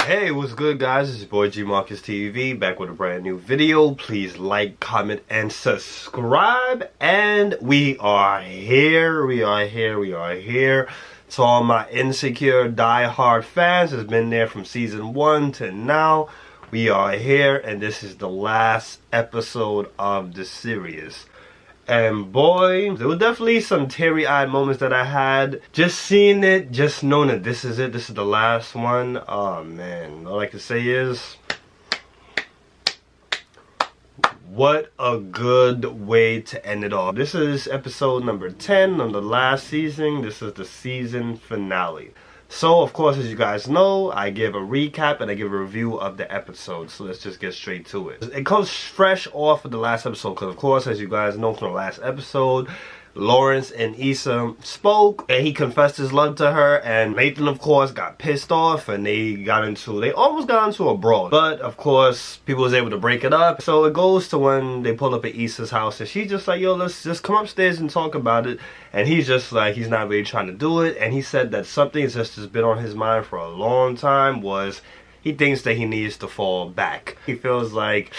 Hey, what's good, guys? It's your boy G Marcus TV back with a brand new video. Please like, comment, and subscribe. And we are here. To all my insecure die-hard fans that's been there from season 1 to now, we are here, and this is the last episode of the series. And boy, there were definitely some teary-eyed moments that I had. Just seeing it, just knowing that this is it, this is the last one. Oh man, all I can say is, what a good way to end it off. This is episode number 10 of the last season. This is the season finale. So, of course, as you guys know, I give a recap and I give a review of the episode. So let's just get straight to it. It comes fresh off of the last episode because, of course, as you guys know from the last episode, Lawrence and Issa spoke and he confessed his love to her, and Nathan, of course, got pissed off and they almost got into a brawl. But of course, people was able to break it up. So it goes to when they pull up at Issa's house and she's just like, yo, let's just come upstairs and talk about it. And he's just like, he's not really trying to do it. And he said that something that's just been on his mind for a long time was he thinks that he needs to fall back. He feels like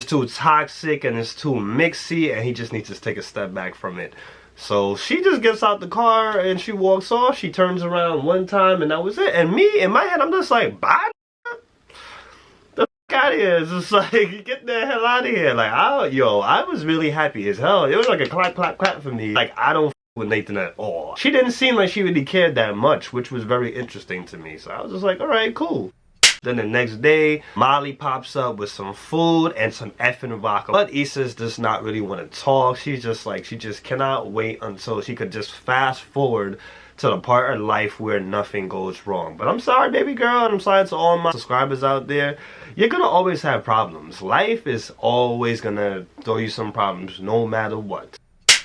too toxic and it's too mixy and he just needs to take a step back from it. So she just gets out the car and she walks off. She turns around one time and that was it. And me, in my head, I'm just like, bye, the fuck out of here. It's just like, get the hell out of here. Like, I was really happy as hell. It was like a clap, clap, clap for me. Like, I don't f with Nathan at all. She didn't seem like she really cared that much, which was very interesting to me. So I was just like, alright, cool. Then the next day, Molly pops up with some food and some effing vodka. But Issa's just not really want to talk. She's just like, she just cannot wait until she could just fast forward to the part of life where nothing goes wrong. But I'm sorry, baby girl, and I'm sorry to all my subscribers out there. You're gonna always have problems. Life is always gonna throw you some problems, no matter what.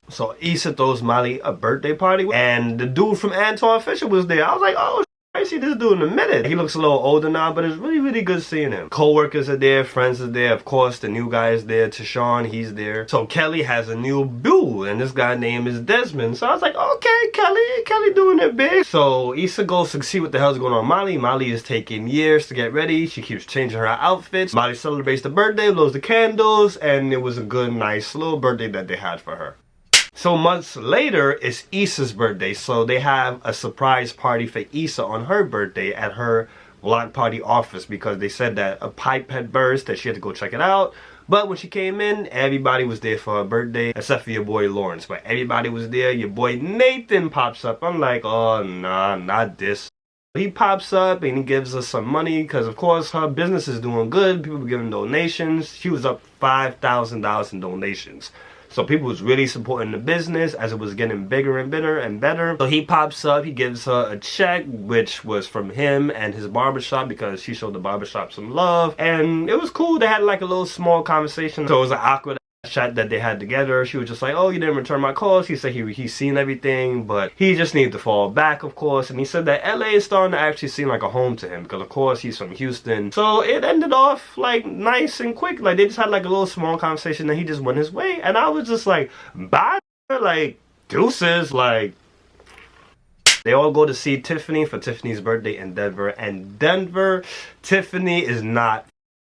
So Issa throws Molly a birthday party, and the dude from Antoine Fisher was there. I was like, oh, I see this dude in a minute. He looks a little older now, but it's really, really good seeing him. Co-workers are there, friends are there. Of course, the new guy is there. Tashawn, he's there. So Kelly has a new boo, and this guy's name is Desmond. So I was like, okay, Kelly doing it big. So Issa goes to see what the hell's going on with Molly. Molly is taking years to get ready. She keeps changing her outfits. Molly celebrates the birthday, blows the candles, and it was a good, nice little birthday that they had for her. So months later, it's Issa's birthday, so they have a surprise party for Issa on her birthday at her block party office because they said that a pipe had burst, that she had to go check it out. But when she came in, everybody was there for her birthday, except for your boy Lawrence. But everybody was there. Your boy Nathan pops up. I'm like, oh, nah, not this. He pops up and he gives us some money because, of course, her business is doing good. People were giving donations. She was up $5,000 in donations. So people was really supporting the business as it was getting bigger and bigger and better. So he pops up, he gives her a check, which was from him and his barbershop because she showed the barbershop some love. And it was cool. They had like a little small conversation. So it was an awkward chat that they had together. She was just like, oh, you didn't return my calls. He said he's seen everything, but he just needed to fall back, of course. And he said that LA is starting to actually seem like a home to him because, of course, he's from Houston. So it ended off like nice and quick. Like they just had like a little small conversation and he just went his way. And I was just like, bye, like deuces. Like they all go to see Tiffany for Tiffany's birthday in Denver. And Tiffany is not,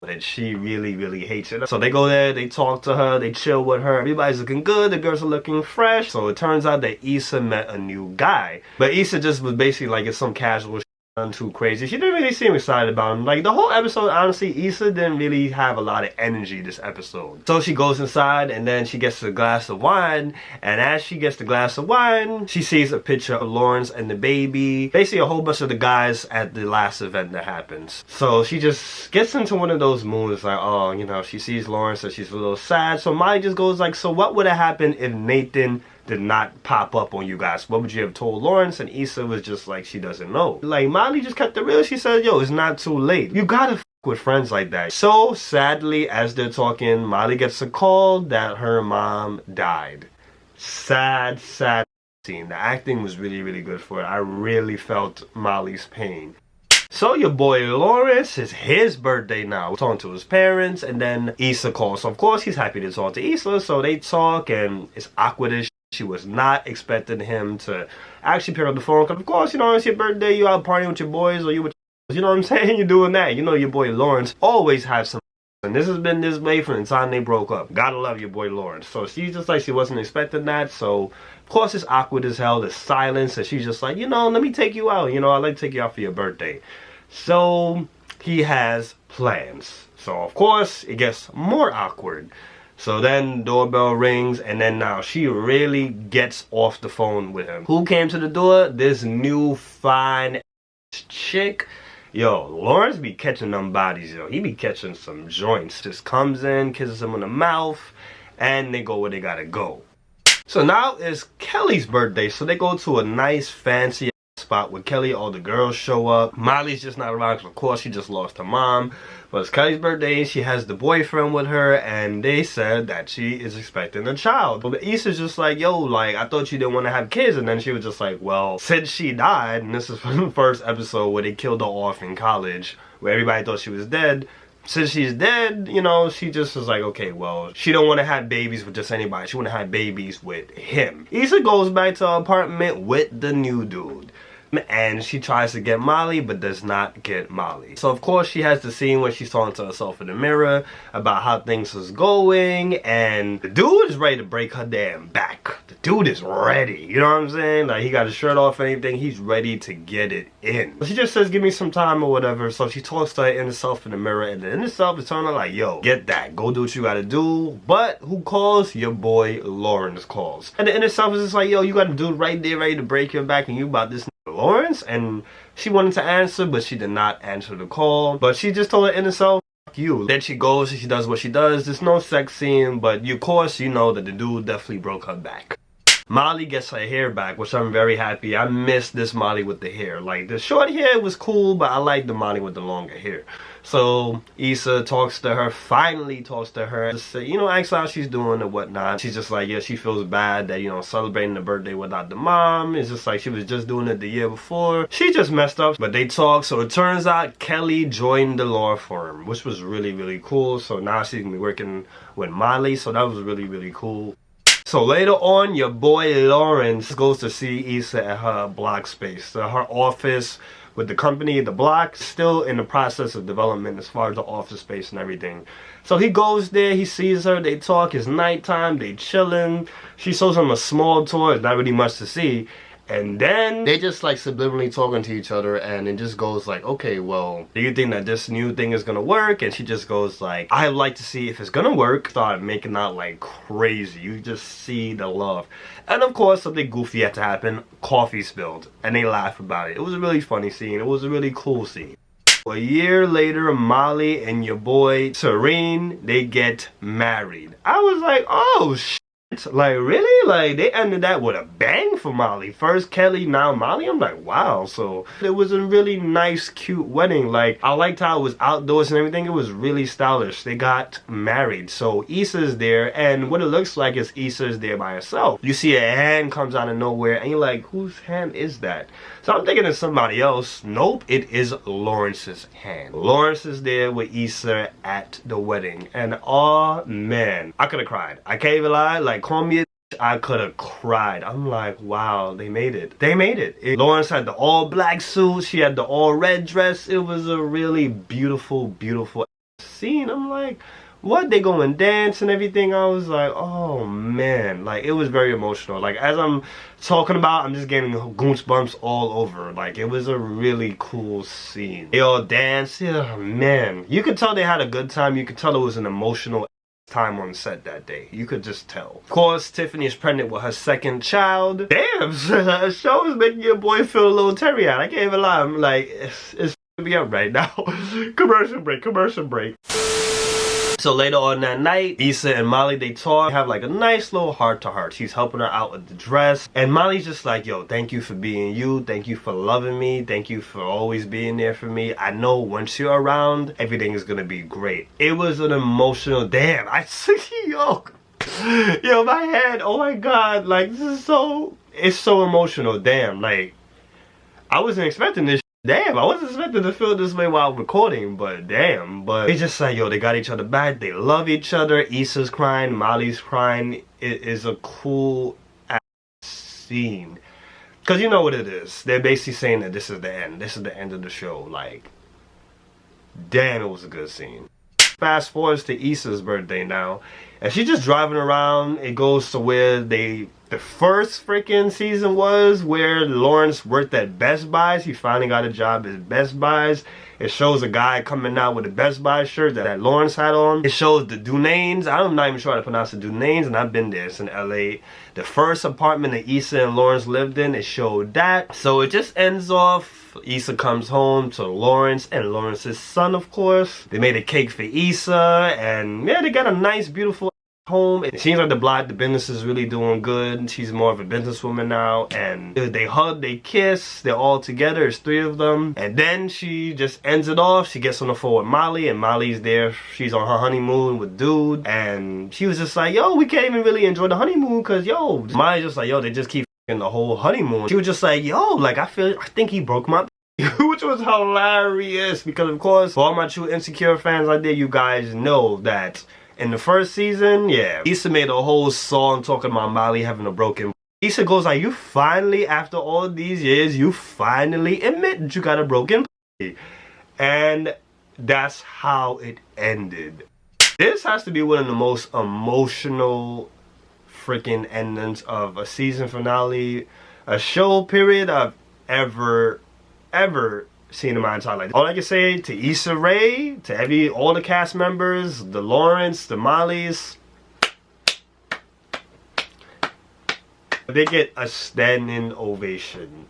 and she really, really hates it. So they go there, they talk to her, they chill with her. Everybody's looking good, the girls are looking fresh. So it turns out that Issa met a new guy. But Issa just was basically like, it's some casual shit, nothing too crazy. She didn't really seem excited about him. Like the whole episode, honestly, Issa didn't really have a lot of energy this episode. So she goes inside and then she gets a glass of wine. And as she gets the glass of wine, she sees a picture of Lawrence and the baby. Basically a whole bunch of the guys at the last event that happens. So she just gets into one of those moods like, oh, you know, she sees Lawrence and she's a little sad. So Molly just goes like, so what would have happened if Nathan did not pop up on you guys? What would you have told Lawrence? And Issa was just like, she doesn't know. Like Molly just kept it real. She said, yo, it's not too late. You gotta f with friends like that. So sadly, as they're talking, Molly gets a call that her mom died. Sad scene. The acting was really, really good for it. I really felt Molly's pain. So your boy Lawrence, it's his birthday now. Talking to his parents, and then Issa calls. So of course he's happy to talk to Issa. So they talk, and it's awkward as shit. She was not expecting him to actually pick up the phone. Because, of course, you know, it's your birthday, you out partying with your boys, or you with, you know what I'm saying? You're doing that. You know your boy Lawrence always has some. And this has been this way from the time they broke up. Gotta love your boy Lawrence. So she's just like, she wasn't expecting that. So, of course, it's awkward as hell. There's silence. And she's just like, you know, let me take you out. You know, I'd like to take you out for your birthday. So, he has plans. So, of course, it gets more awkward. So then doorbell rings, and then now she really gets off the phone with him. Who came to the door? This new fine chick. Yo, Lawrence be catching them bodies, yo. He be catching some joints. Just comes in, kisses him on the mouth, and they go where they gotta go. So now it's Kelly's birthday, so they go to a nice fancy spot with Kelly. All the girls show up. Molly's just not around because, of course, she just lost her mom. But it's Kelly's birthday. She has the boyfriend with her, and they said that she is expecting a child. But Issa's just like, yo, like, I thought you didn't want to have kids. And then she was just like, well, since she died, and this is from the first episode where they killed her off in college, where everybody thought she was dead. Since she's dead, you know, she just was like, okay, well, she don't want to have babies with just anybody. She want to have babies with him. Issa goes back to her apartment with the new dude. And she tries to get Molly, but does not get Molly. So, of course, she has the scene where she's talking to herself in the mirror about how things is going. And the dude is ready to break her damn back. The dude is ready. You know what I'm saying? Like, he got his shirt off and anything. He's ready to get it in. She just says, give me some time or whatever. So she talks to her inner self in the mirror. And the inner self is telling her like, yo, get that. Go do what you gotta do. But who calls? Your boy Lawrence calls. And the inner self is just like, yo, you got a dude right there ready to break your back. And you about this Lawrence. And she wanted to answer, but she did not answer the call. But she just told her inner self, fuck you. Then she goes and she does what she does. There's no sex scene, but of course you know that the dude definitely broke her back. Molly gets her hair back, which I'm very happy. I miss this Molly with the hair. Like, the short hair was cool, but I like the Molly with the longer hair. So Issa talks to her, finally talks to her, just say, you know, asks how she's doing and whatnot. She's just like, yeah, she feels bad that, you know, celebrating the birthday without the mom. It's just like she was just doing it the year before. She just messed up, but they talk. So it turns out Kelly joined the law firm, which was really, really cool. So now she's gonna be working with Molly. So that was really, really cool. So later on, your boy Lawrence goes to see Issa at her block space. So her office with the company, the block, still in the process of development as far as the office space and everything. So he goes there, he sees her, they talk, it's nighttime, they chilling. She shows him a small tour, it's not really much to see. And then they just like subliminally talking to each other, and it just goes like, okay, well, do you think that this new thing is gonna work? And she just goes like, I'd like to see if it's gonna work. Start making out like crazy. You just see the love. And of course, something goofy had to happen. Coffee spilled, and they laugh about it. It was a really funny scene. It was a really cool scene. A year later, Molly and your boy Serene, they get married. I was like, oh shit. Like, really? Like, they ended that with a bang for Molly. First Kelly, now Molly. I'm like, wow. So it was a really nice, cute wedding. Like, I liked how it was outdoors and everything. It was really stylish. They got married. So Issa's there, and what it looks like is Issa's there by herself. You see a hand comes out of nowhere, and you're like, whose hand is that? So I'm thinking it's somebody else. Nope, it is Lawrence's hand. Lawrence is there with Issa at the wedding, and oh man, I could have cried. I can't even lie. Like, call me a I could have cried. I'm like, wow, they made it. They made it. Lawrence had the all black suit. She had the all red dress. It was a really beautiful, beautiful scene. I'm like, what? They go and dance and everything. I was like, oh man. Like, it was very emotional. Like, as I'm talking about, I'm just getting goosebumps all over. Like, it was a really cool scene. They all danced. Yeah, man. You could tell they had a good time. You could tell it was an emotional time on set that day. You could just tell. Of course, Tiffany is pregnant with her second child. Damn, the show is making your boy feel a little teary-eyed. I can't even lie. I'm like, it's me up right now. Commercial break, commercial break. So later on that night, Issa and Molly, they talk, have like a nice little heart-to-heart. She's helping her out with the dress. And Molly's just like, yo, thank you for being you. Thank you for loving me. Thank you for always being there for me. I know once you're around, everything is gonna be great. It was an emotional, damn, yo, my head, oh my God, like, this is so, it's so emotional, damn, like, I wasn't expecting this. Damn, I wasn't expecting to feel this way while recording, but damn. But it's just like, yo, they got each other back. They love each other. Issa's crying, Molly's crying. It is a cool scene. Because you know what it is. They're basically saying that this is the end. This is the end of the show. Like, damn, it was a good scene. Fast forwards to Issa's birthday now. And she's just driving around. It goes to where the first freaking season was, where Lawrence worked at Best Buys. He finally got a job at Best Buys. It shows a guy coming out with a Best Buy shirt that Lawrence had on. It shows the Dunanes. I'm not even sure how to pronounce the Dunanes, and I've been there. It's in LA. The first apartment that Issa and Lawrence lived in, it showed that. So it just ends off. Issa comes home to Lawrence and Lawrence's son, of course. They made a cake for Issa, and yeah, they got a nice, beautiful home. It seems like the business is really doing good. She's more of a businesswoman now, and they hug, they kiss, they're all together. There's 3 of them, and then she just ends it off. She gets on the phone with Molly, and Molly's there. She's on her honeymoon with Dude, and she was just like, yo, we can't even really enjoy the honeymoon because, yo, Molly's just like, yo, they just keep the whole honeymoon. She was just like, yo, like, I think he broke my which was hilarious, because of course, for all my true Insecure fans out there, you guys know that in the first season, yeah, Issa made a whole song talking about Molly having a broken. Issa goes like, you finally, after all these years, you finally admit that you got a broken. And that's how it ended. This has to be one of the most emotional freaking endings of a season finale, a show period I've ever seen in my entire life. All I can say to Issa Rae, to all the cast members, the Lawrence, the Mollys, they get a standing ovation.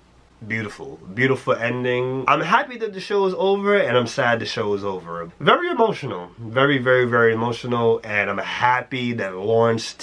Beautiful, beautiful ending. I'm happy that the show is over, and I'm sad the show is over. Very emotional, very, very, very emotional, and I'm happy that Lawrence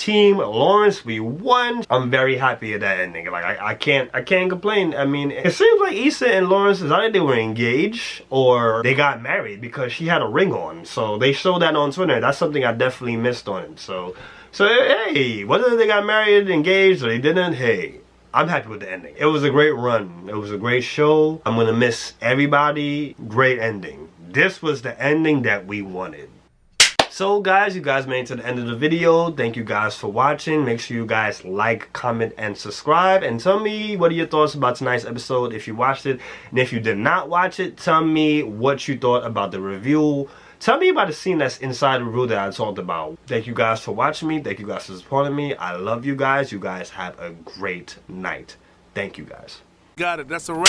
we won. I'm very happy at that ending. Like I can't complain. I mean, it seems like Issa and Lawrence is either they were engaged or they got married, because she had a ring on. So they showed that on Twitter. That's something I definitely missed on it. So hey, whether they got married, engaged, or they didn't, hey, I'm happy with the ending. It was a great run. It was a great show. I'm gonna miss everybody. Great ending. This was the ending that we wanted. So guys, you guys made it to the end of the video. Thank you guys for watching. Make sure you guys like, comment, and subscribe. And tell me what are your thoughts about tonight's episode if you watched it. And if you did not watch it, tell me what you thought about the review. Tell me about the scene that's inside the review that I talked about. Thank you guys for watching me. Thank you guys for supporting me. I love you guys. You guys have a great night. Thank you guys. Got it. That's a wrap.